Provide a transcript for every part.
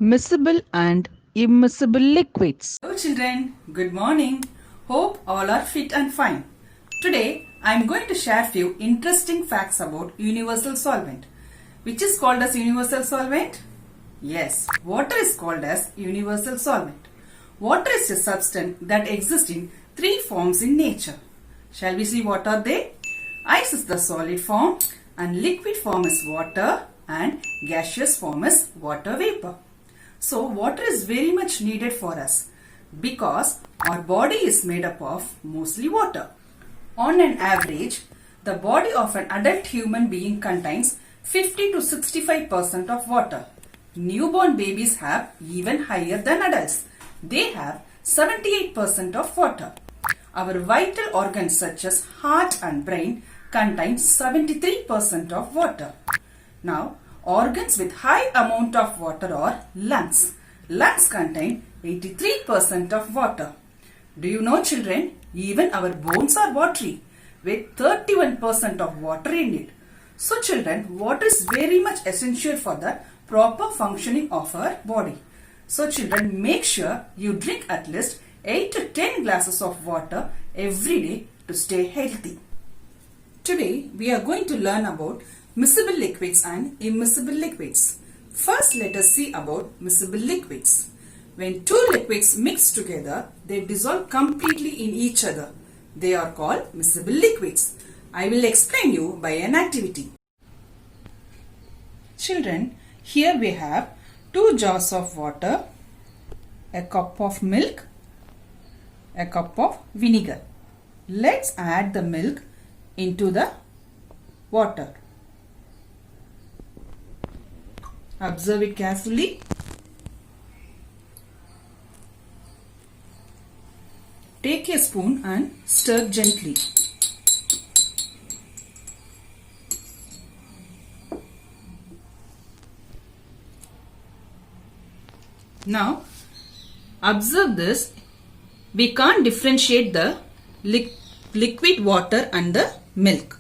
Miscible and immiscible liquids. Hello children, good morning. Hope all are fit and fine. Today I am going to share few interesting facts about universal solvent. Which is called as universal solvent? Yes, water is called as universal solvent. Water is a substance that exists in three forms in nature. Shall we see what are they? Ice is the solid form and liquid form is water and gaseous form is water vapor. So water is very much needed for us because our body is made up of mostly water. On an average, the body of an adult human being contains 50 to 65% of water. Newborn babies have even higher than adults. They have 78% of water. Our vital organs such as heart and brain contain 73% of water. Now, organs with high amount of water are lungs. Lungs contain 83% of water. Do you know children, even our bones are watery with 31% of water in it. So children, water is very much essential for the proper functioning of our body. So children, make sure you drink at least 8 to 10 glasses of water every day to stay healthy. Today we are going to learn about miscible liquids and immiscible liquids. First let us see about miscible liquids. When two liquids mix together, they dissolve completely in each other. They are called miscible liquids. I will explain you by an activity. Children, here we have 2 jars of water, a cup of milk, a cup of vinegar. Let's add the milk into the water. Observe it carefully. Take a spoon and stir gently. Now, observe this. We can't differentiate the liquid water and the milk.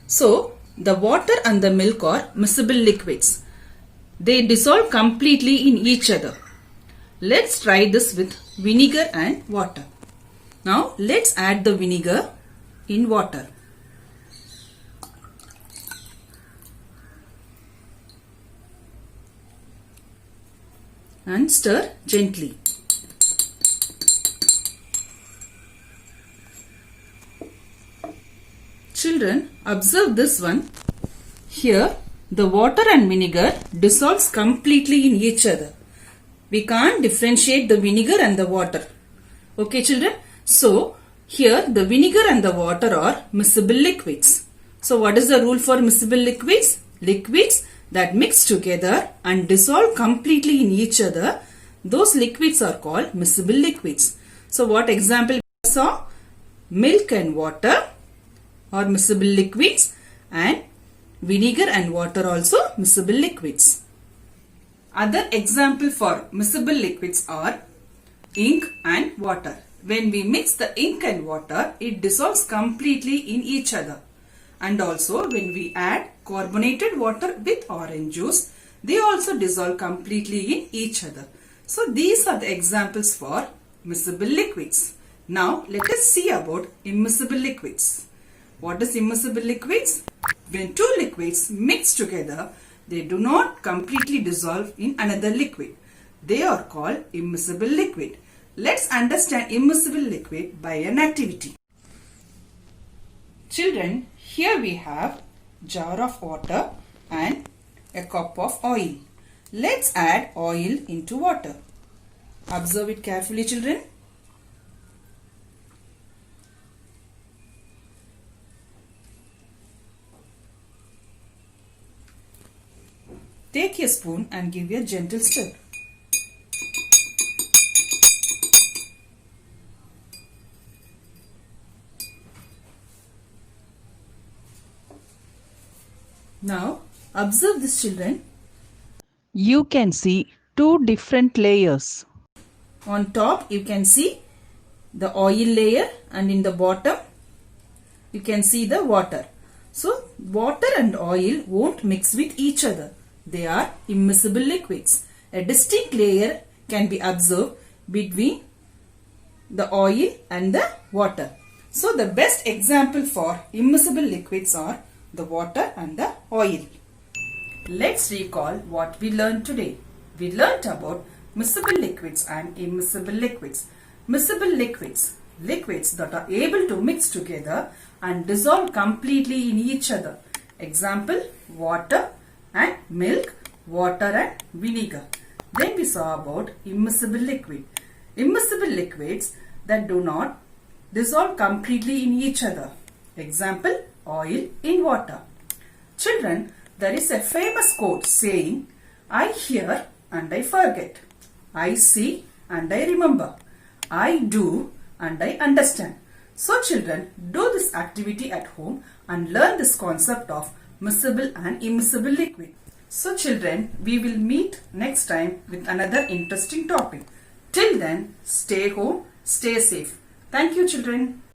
So, the water and the milk are miscible liquids. They dissolve completely in each other. Let's try this with vinegar and water. Now, let's add the vinegar in water. And stir gently. Children, observe this one. Here, the water and vinegar dissolves completely in each other. We can't differentiate the vinegar and the water. Okay, children? So, here the vinegar and the water are miscible liquids. So, what is the rule for miscible liquids? Liquids that mix together and dissolve completely in each other, those liquids are called miscible liquids. So, what example we saw? Milk and water are miscible liquids and vinegar and water also miscible liquids. Other example for miscible liquids are ink and water. When we mix the ink and water, it dissolves completely in each other. And also when we add carbonated water with orange juice, they also dissolve completely in each other. So these are the examples for miscible liquids. Now let us see about immiscible liquids. What is immiscible liquids? When two liquids mix together, they do not completely dissolve in another liquid. They are called immiscible liquid. Let's understand immiscible liquid by an activity. Children, here we have jar of water and a cup of oil. Let's add oil into water. Observe it carefully, children. Take a spoon and give a gentle stir. Now, observe this, children. You can see 2 different layers. On top, you can see the oil layer and in the bottom, you can see the water. So, water and oil won't mix with each other. They are immiscible liquids. a distinct layer can be observed between the oil and the water. So the best example for immiscible liquids are the water and the oil. Let's recall what we learned today. We learnt about miscible liquids and immiscible liquids. Miscible liquids, liquids that are able to mix together and dissolve completely in each other. Example, water and milk, water and vinegar. Then we saw about immiscible liquid. Immiscible liquids that do not dissolve completely in each other. Example, oil in water. Children, there is a famous quote saying, I hear and I forget. I see and I remember. I do and I understand. So children, do this activity at home and learn this concept of miscible and immiscible liquid. So children, we will meet next time with another interesting topic. Till then, stay home, stay safe. Thank you children.